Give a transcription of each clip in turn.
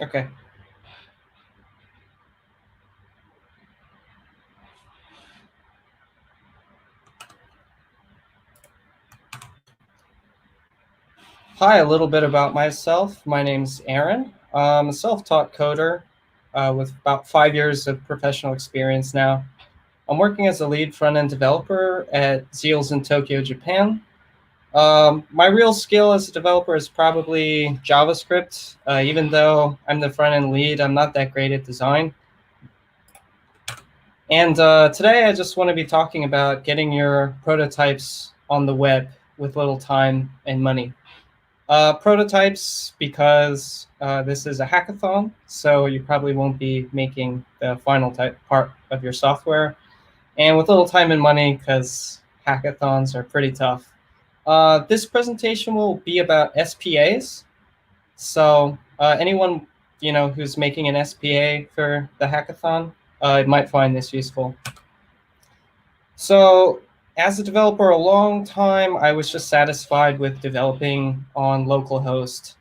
Okay. Hi, a little bit about myself. My name's Aaron. I'm a self-taught coder with about 5 years of professional experience now. I'm working as a lead front-end developer at Zeals in Tokyo, Japan. My real skill as a developer is probably JavaScript. Even though I'm the front-end lead, I'm not that great at design. And today I just want to be talking about getting your prototypes on the web with little time and money. Prototypes, because this is a hackathon, so you probably won't be making the final type part of your software. And with little time and money, because hackathons are pretty tough. This presentation will be about SPAs. So anyone who's making an SPA for the hackathon might find this useful. So as a developer a long time, I was just satisfied with developing on localhost.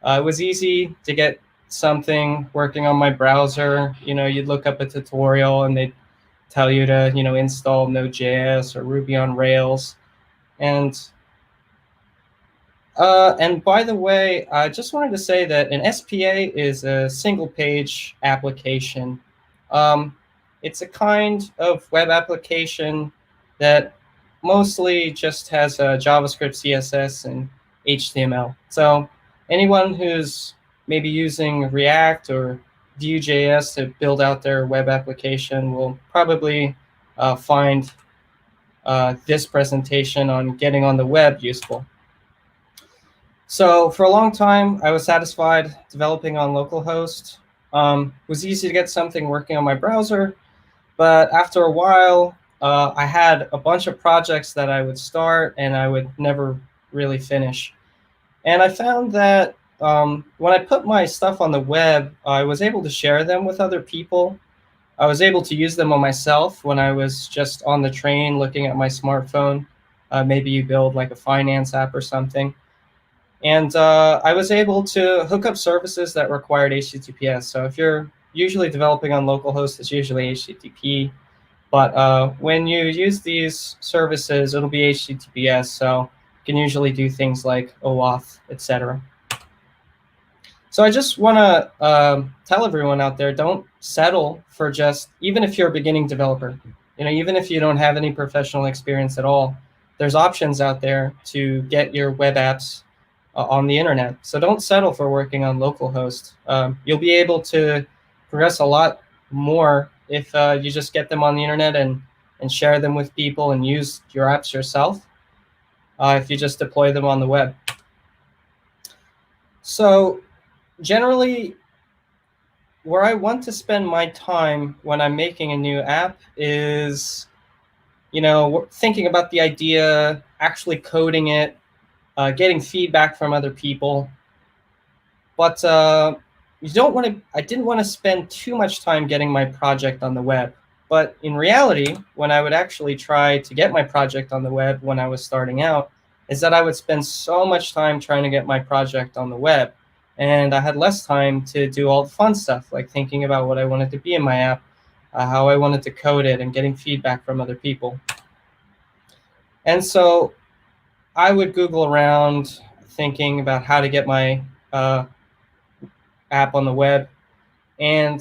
It was easy to get something working on my browser. You'd look up a tutorial and they'd tell you to, install Node.js or Ruby on Rails. And by the way, I just wanted to say that an SPA is a single-page application. It's a kind of web application that mostly just has JavaScript, CSS, and HTML. So anyone who's maybe using React or Vue.js to build out their web application will probably find this presentation on getting on the web useful. So for a long time, I was satisfied developing on localhost. It was easy to get something working on my browser, but after a while, I had a bunch of projects that I would start and I would never really finish. And I found that when I put my stuff on the web, I was able to share them with other people. I was able to use them on myself when I was just on the train looking at my smartphone. Maybe you build like a finance app or something. And I was able to hook up services that required HTTPS. So if you're usually developing on localhost, it's usually HTTP. But when you use these services, it'll be HTTPS. So you can usually do things like OAuth, etc. So I just want to tell everyone out there, don't settle for just, even if you're a beginning developer, even if you don't have any professional experience at all, there's options out there to get your web apps on the internet. So don't settle for working on localhost. You'll be able to progress a lot more if you just get them on the internet and share them with people and use your apps yourself if you just deploy them on the web. So generally, where I want to spend my time when I'm making a new app is, thinking about the idea, actually coding it, getting feedback from other people. But you don't want to. I didn't want to spend too much time getting my project on the web. But in reality, when I would actually try to get my project on the web when I was starting out, is that I would spend so much time trying to get my project on the web. And I had less time to do all the fun stuff, like thinking about what I wanted to be in my app, how I wanted to code it, and getting feedback from other people. And so I would Google around thinking about how to get my app on the web. And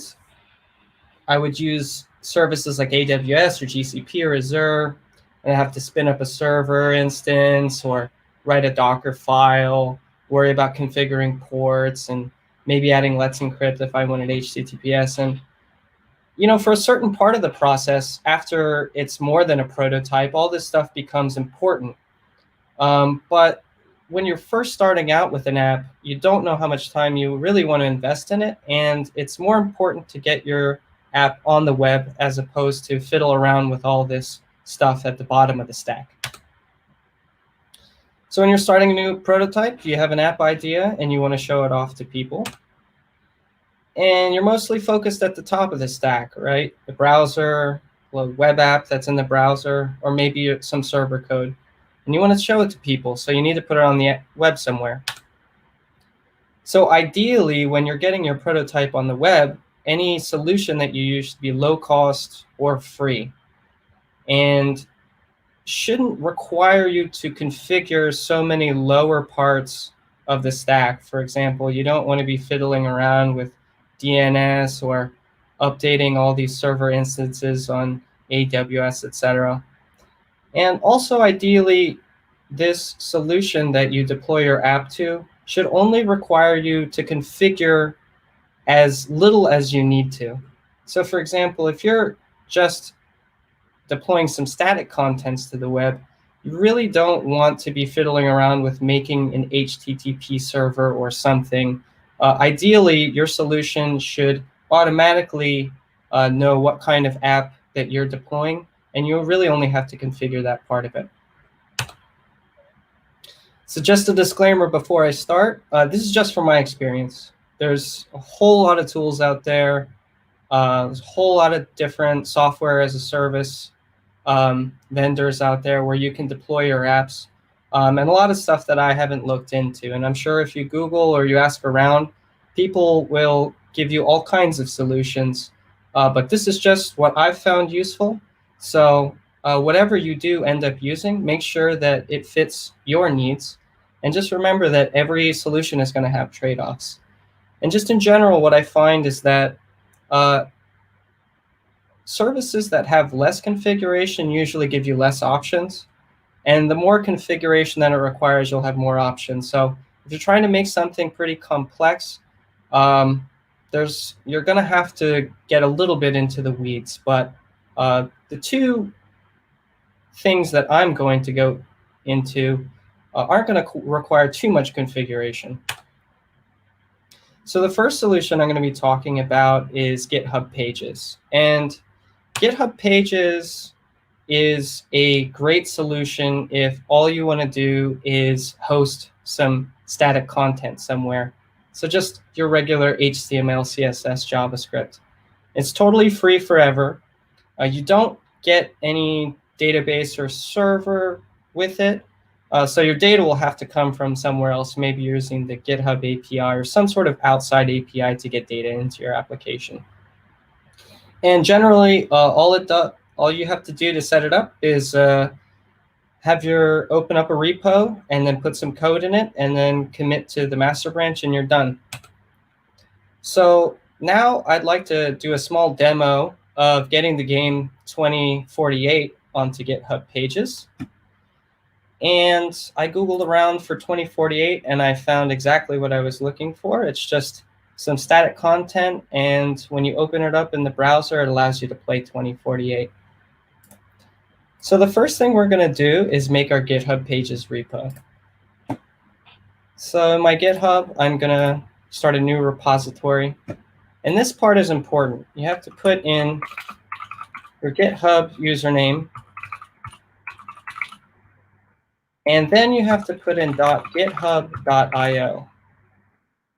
I would use services like AWS or GCP or Azure, and I have to spin up a server instance or write a Docker file, worry about configuring ports, and maybe adding Let's Encrypt if I wanted HTTPS. And for a certain part of the process, after it's more than a prototype, all this stuff becomes important. But when you're first starting out with an app, you don't know how much time you really want to invest in it. And it's more important to get your app on the web as opposed to fiddle around with all this stuff at the bottom of the stack. So when you're starting a new prototype, you have an app idea and you want to show it off to people. And you're mostly focused at the top of the stack, right? The browser, the web app that's in the browser, or maybe some server code. And you want to show it to people, so you need to put it on the web somewhere. So ideally, when you're getting your prototype on the web, any solution that you use should be low cost or free, and shouldn't require you to configure so many lower parts of the stack. For example, you don't want to be fiddling around with DNS or updating all these server instances on AWS, etc. And also, ideally, this solution that you deploy your app to should only require you to configure as little as you need to. So for example, if you're just deploying some static contents to the web, you really don't want to be fiddling around with making an HTTP server or something. Ideally, your solution should automatically know what kind of app that you're deploying, and you'll really only have to configure that part of it. So just a disclaimer before I start, this is just from my experience. There's a whole lot of tools out there. There's a whole lot of different software as a service vendors out there where you can deploy your apps, and a lot of stuff that I haven't looked into. And I'm sure if you Google or you ask around, people will give you all kinds of solutions. But this is just what I've found useful. So whatever you do end up using, make sure that it fits your needs. And just remember that every solution is going to have trade-offs. And just in general, what I find is that services that have less configuration usually give you less options. And the more configuration that it requires, you'll have more options. So if you're trying to make something pretty complex, you're going to have to get a little bit into the weeds. But the two things that I'm going to go into aren't going to require too much configuration. So the first solution I'm going to be talking about is GitHub Pages. And GitHub Pages is a great solution if all you want to do is host some static content somewhere. So just your regular HTML, CSS, JavaScript. It's totally free forever. You don't get any database or server with it. So your data will have to come from somewhere else, maybe using the GitHub API or some sort of outside API to get data into your application. And generally, all you have to do to set it up is open up a repo and then put some code in it and then commit to the master branch and you're done. So now I'd like to do a small demo of getting the game 2048 onto GitHub Pages. And I Googled around for 2048 and I found exactly what I was looking for. It's just some static content, and when you open it up in the browser, it allows you to play 2048. So the first thing we're going to do is make our GitHub Pages repo. So in my GitHub, I'm going to start a new repository. And this part is important. You have to put in your GitHub username. And then you have to put in .github.io.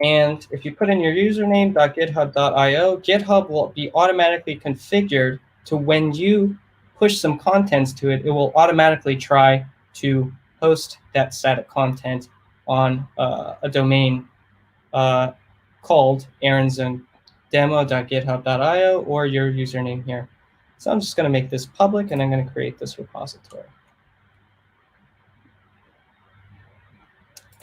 And if you put in your username .github.io, GitHub will be automatically configured to when you push some contents to it, it will automatically try to host that static content on a domain called aaronzone.demo.github.io or your username here. So I'm just going to make this public and I'm going to create this repository.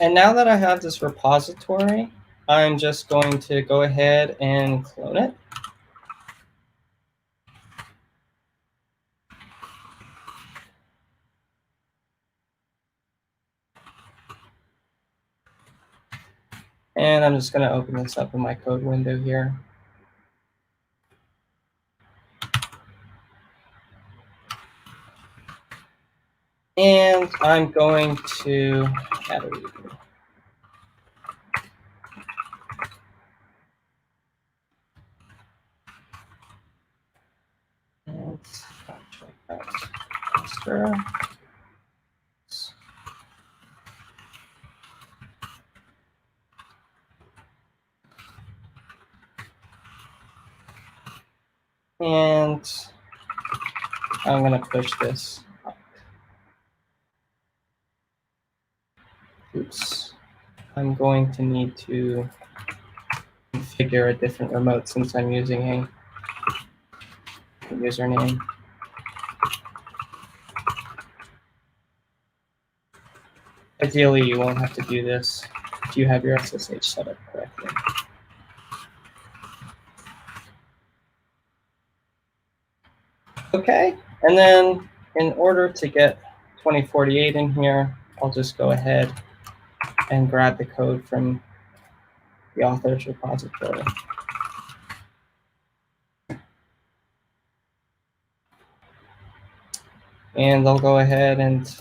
And now that I have this repository, I'm just going to go ahead and clone it. And I'm just going to open this up in my code window here. And I'm going to add a repo. And check that master. And I'm going to push this up. Oops. I'm going to need to configure a different remote since I'm using a username. Ideally, you won't have to do this if you have your SSH set up correctly. Okay, and then in order to get 2048 in here, I'll just go ahead and grab the code from the author's repository. And I'll go ahead and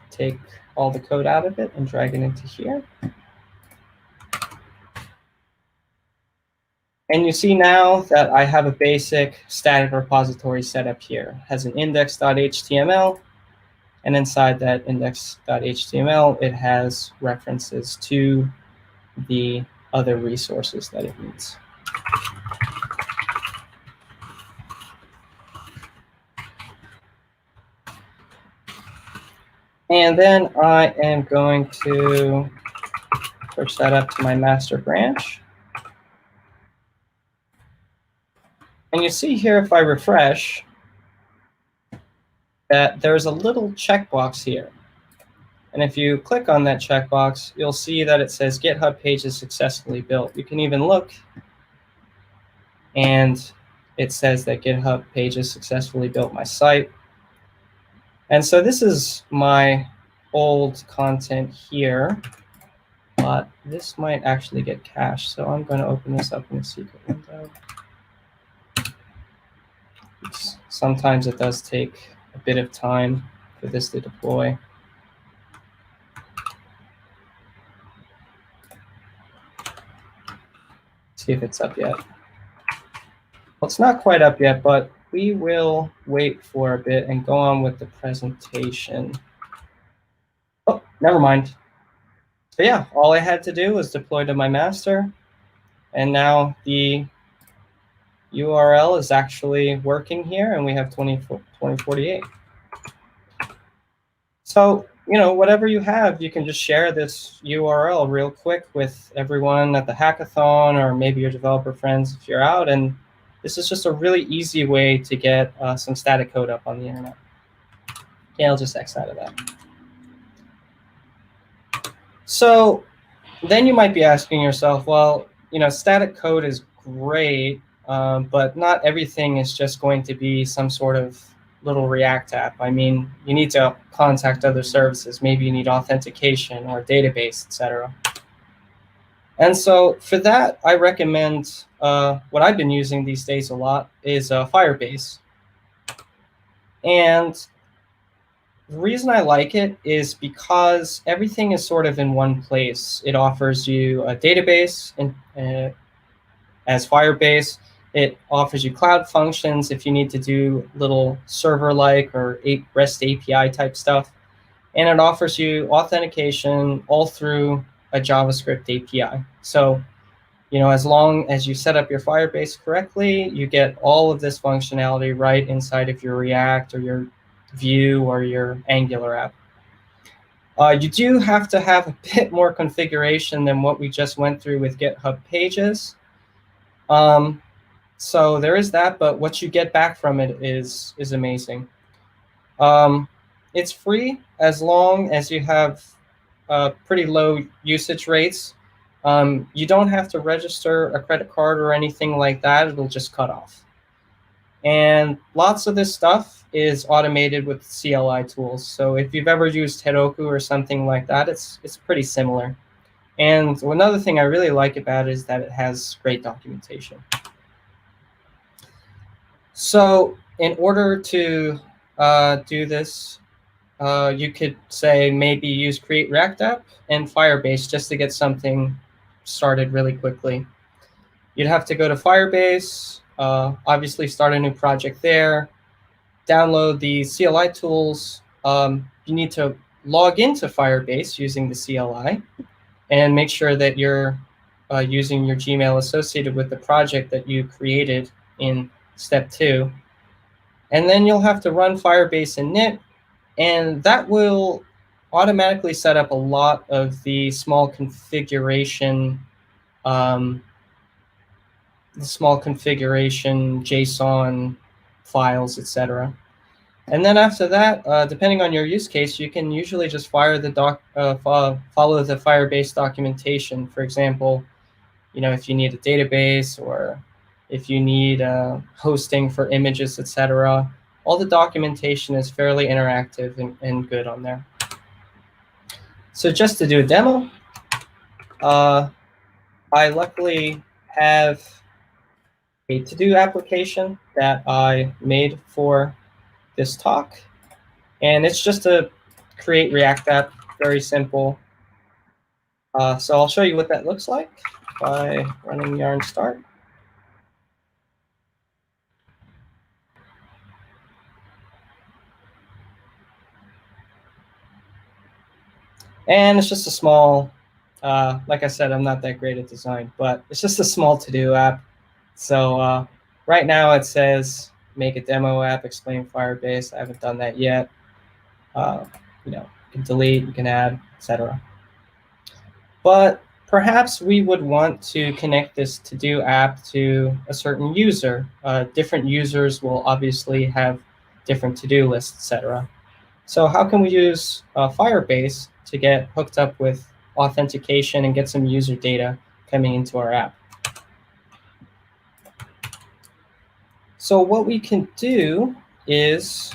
take all the code out of it and drag it into here. And you see now that I have a basic static repository set up here. It has an index.html, and inside that index.html, it has references to the other resources that it needs. And then I am going to push that up to my master branch. And you see here, if I refresh, that there's a little checkbox here. And if you click on that checkbox, you'll see that it says GitHub page is successfully built. You can even look, and it says that GitHub page has successfully built my site. And so this is my old content here, but this might actually get cached. So I'm going to open this up in a secret window. Sometimes it does take a bit of time for this to deploy. See if it's up yet. Well, it's not quite up yet, but we will wait for a bit and go on with the presentation. Oh, never mind. So yeah, all I had to do was deploy to my master, and now the URL is actually working here, and we have 2048. So, you know, whatever you have, you can just share this URL real quick with everyone at the hackathon, or maybe your developer friends if you're out. And this is just a really easy way to get some static code up on the internet. Okay, I'll just X out of that. So then you might be asking yourself, well, you know, static code is great, but not everything is just going to be some sort of little React app. I mean, you need to contact other services. Maybe you need authentication or a database, etc. And so for that, I recommend what I've been using these days a lot is Firebase. And the reason I like it is because everything is sort of in one place. It offers you a database as Firebase. It offers you cloud functions if you need to do little server-like or REST API type stuff. And it offers you authentication all through a JavaScript API. So, you know, as long as you set up your Firebase correctly, you get all of this functionality right inside of your React or your Vue or your Angular app. You do have to have a bit more configuration than what we just went through with GitHub Pages. So there is that, but what you get back from it is amazing. It's free as long as you have pretty low usage rates. You don't have to register a credit card or anything like that. It'll just cut off. And lots of this stuff is automated with CLI tools. So if you've ever used Heroku or something like that, it's pretty similar. And another thing I really like about it is that it has great documentation. So in order to do this, you could say maybe use Create React App and Firebase just to get something started really quickly. You'd have to go to Firebase, obviously start a new project there, download the CLI tools. You need to log into Firebase using the CLI and make sure that you're using your Gmail associated with the project that you created in step 2. And then you'll have to run Firebase init, and that will automatically set up a lot of the small configuration the small configuration, JSON files, etc. And then after that, depending on your use case, you can usually just follow the Firebase documentation. For example, if you need a database or if you need hosting for images, etc. All the documentation is fairly interactive and good on there. So just to do a demo, I luckily have a to-do application that I made for this talk. And it's just a create React app, very simple. So I'll show you what that looks like by running yarn start. And it's just a small, like I said, I'm not that great at design, but it's just a small to-do app. So right now it says make a demo app, explain Firebase. I haven't done that yet. You can delete, you can add, etc. But perhaps we would want to connect this to-do app to a certain user. Different users will obviously have different to-do lists, etc. So how can we use Firebase to get hooked up with authentication and get some user data coming into our app? So what we can do is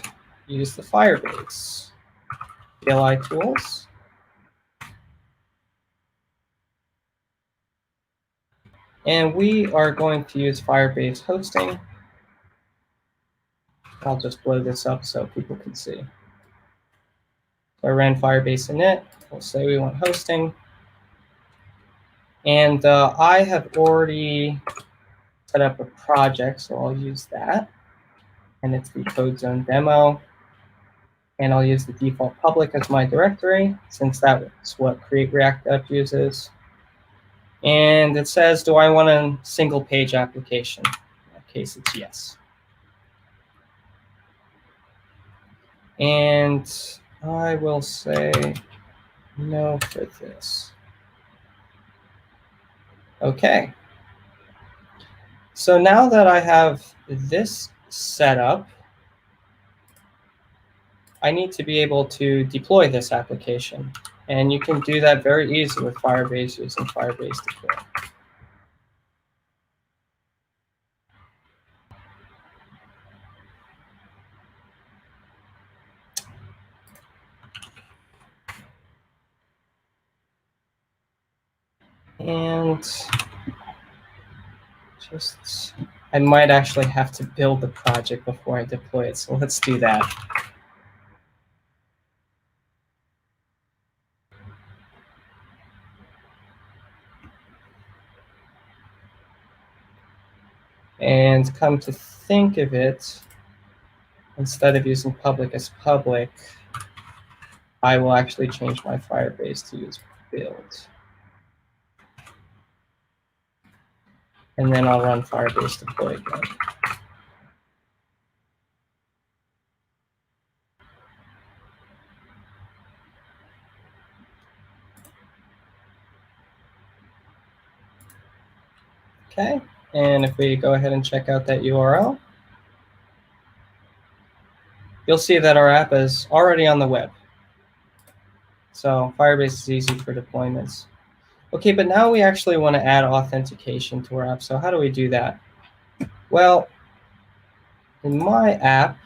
use the Firebase CLI tools. And we are going to use Firebase hosting. I'll just blow this up so people can see. So I ran Firebase init. We'll say we want hosting. And I have already set up a project, so I'll use that. And it's the code zone demo. And I'll use the default public as my directory, since that's what Create React App uses. And it says, do I want a single page application? In that case, it's yes. And I will say no for this. Okay. So now that I have this set up, I need to be able to deploy this application. And you can do that very easily with Firebase using Firebase deploy. And I might actually have to build the project before I deploy it. So let's do that. And come to think of it, instead of using public as public, I will actually change my Firebase to use build. And then I'll run Firebase deploy again. Okay, and if we go ahead and check out that URL, you'll see that our app is already on the web. So Firebase is easy for deployments. Okay, but now we actually want to add authentication to our app. So how do we do that? Well, in my app,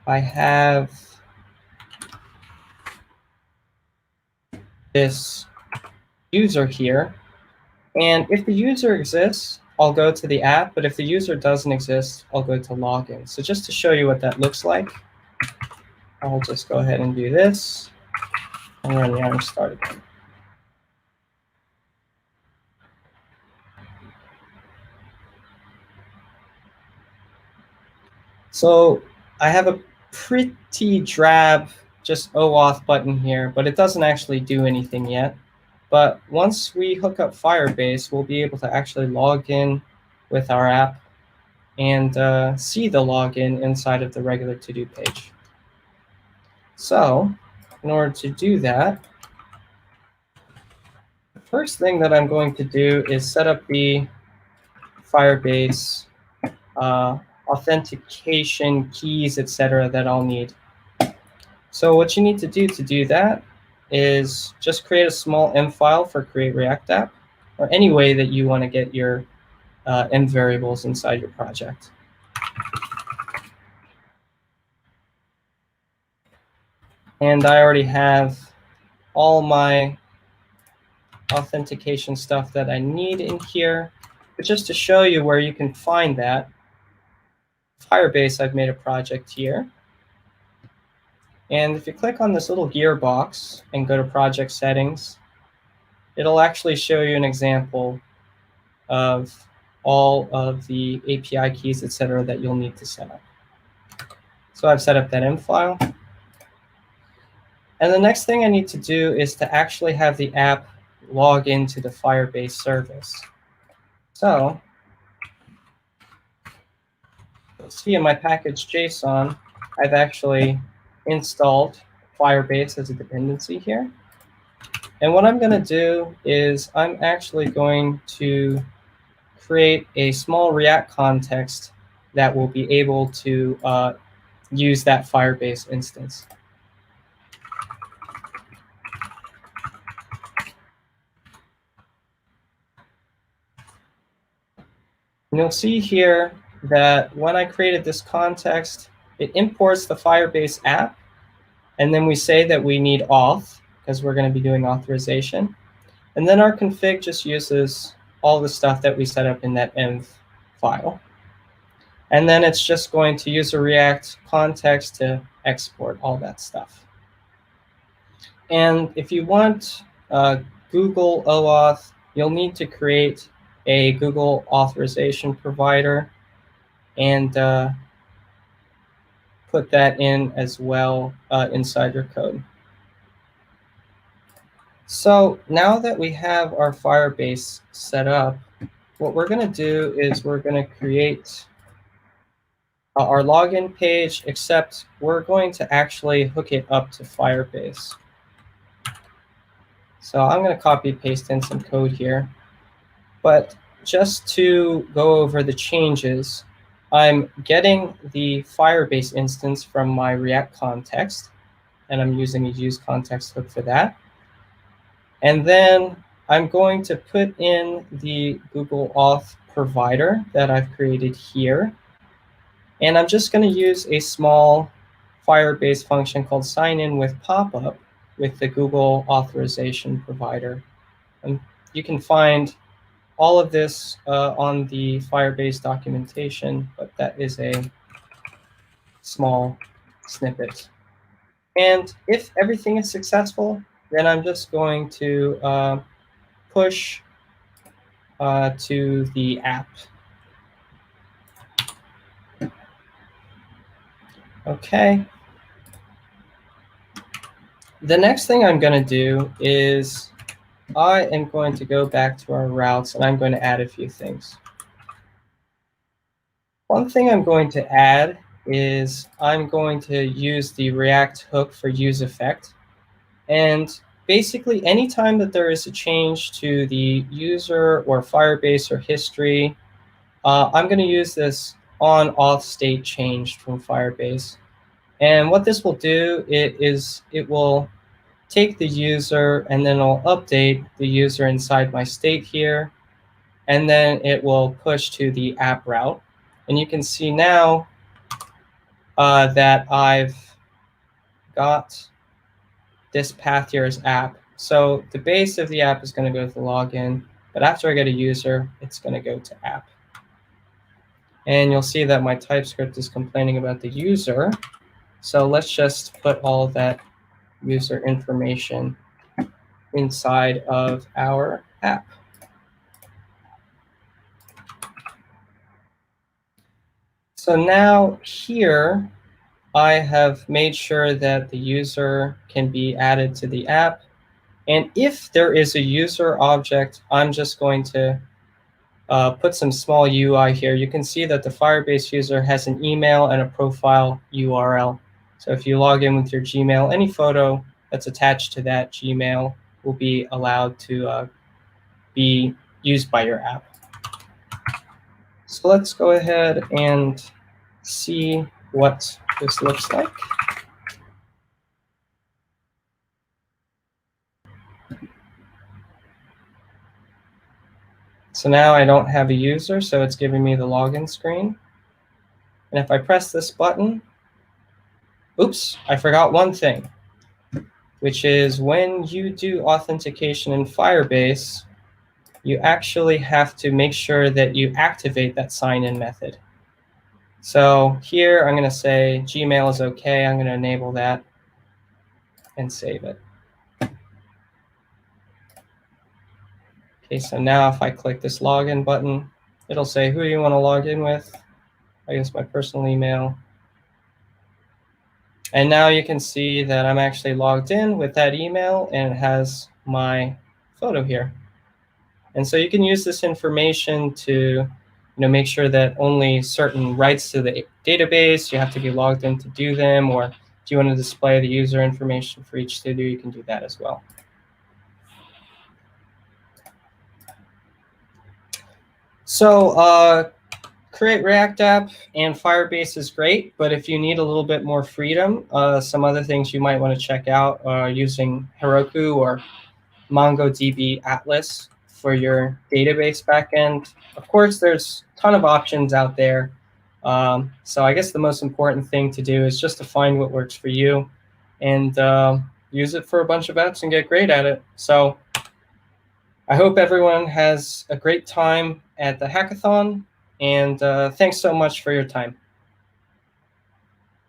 I have this user here. And if the user exists, I'll go to the app. But if the user doesn't exist, I'll go to login. So just to show you what that looks like, I'll just go ahead and do this and run yarn start again. So I have a pretty drab just OAuth button here, but it doesn't actually do anything yet. But once we hook up Firebase, we'll be able to actually log in with our app and see the login inside of the regular to-do page. So in order to do that, first thing that I'm going to do is set up the Firebase authentication keys, etc. that I'll need. So what you need to do that is just create a small env file for create React app, or any way that you want to get your env variables inside your project. And I already have all my authentication stuff that I need in here. But just to show you where you can find that, Firebase, I've made a project here. And if you click on this little gearbox and go to project settings, it'll actually show you an example of all of the API keys, etc., that you'll need to set up. So I've set up that env file. And the next thing I need to do is to actually have the app log into the Firebase service. So you'll see in my package JSON, I've actually installed Firebase as a dependency here. And what I'm going to do is I'm actually going to create a small React context that will be able to use that Firebase instance. And you'll see here that when I created this context, it imports the Firebase app. And then we say that we need auth, because we're going to be doing authorization. And then our config just uses all the stuff that we set up in that env file. And then it's just going to use a React context to export all that stuff. And if you want Google OAuth, you'll need to create a Google authorization provider and put that in as well inside your code. So now that we have our Firebase set up, what we're going to do is we're going to create our login page, except we're going to actually hook it up to Firebase. So I'm going to copy paste in some code here. But just to go over the changes, I'm getting the Firebase instance from my React context, and I'm using a use context hook for that. And then I'm going to put in the Google Auth provider that I've created here. And I'm just going to use a small Firebase function called sign in with popup with the Google authorization provider. And you can find all of this on the Firebase documentation, but that is a small snippet. And if everything is successful, then I'm just going to push to the app. Okay. The next thing I'm going to do is I am going to go back to our routes, and I'm going to add a few things. One thing I'm going to add is I'm going to use the React hook for use effect. And basically, anytime that there is a change to the user or Firebase or history, I'm going to use this on auth state changed from Firebase. And what this will do is it will take the user, and then I'll update the user inside my state here. And then it will push to the app route. And you can see now that I've got this path here as app. So the base of the app is going to go to the login. But after I get a user, it's going to go to app. And you'll see that my TypeScript is complaining about the user. So let's just put all of that user information inside of our app. So now here, I have made sure that the user can be added to the app. And if there is a user object, I'm just going to put some small UI here. You can see that the Firebase user has an email and a profile URL. So if you log in with your Gmail, any photo that's attached to that Gmail will be allowed to be used by your app. So let's go ahead and see what this looks like. So now I don't have a user, so it's giving me the login screen. And if I press this button, oops, I forgot one thing, which is when you do authentication in Firebase, you actually have to make sure that you activate that sign-in method. So here I'm going to say Gmail is OK. I'm going to enable that and save it. Okay, so now if I click this login button, it'll say, who do you want to log in with? I use my personal email. And now you can see that I'm actually logged in with that email, and it has my photo here. And so you can use this information to make sure that only certain rights to the database, you have to be logged in to do them, or if you want to display the user information for each studio, you can do that as well. So Create React app and Firebase is great, but if you need a little bit more freedom, some other things you might want to check out are using Heroku or MongoDB Atlas for your database backend. Of course, there's a ton of options out there. So I guess the most important thing to do is just to find what works for you and use it for a bunch of apps and get great at it. So I hope everyone has a great time at the hackathon, and thanks so much for your time.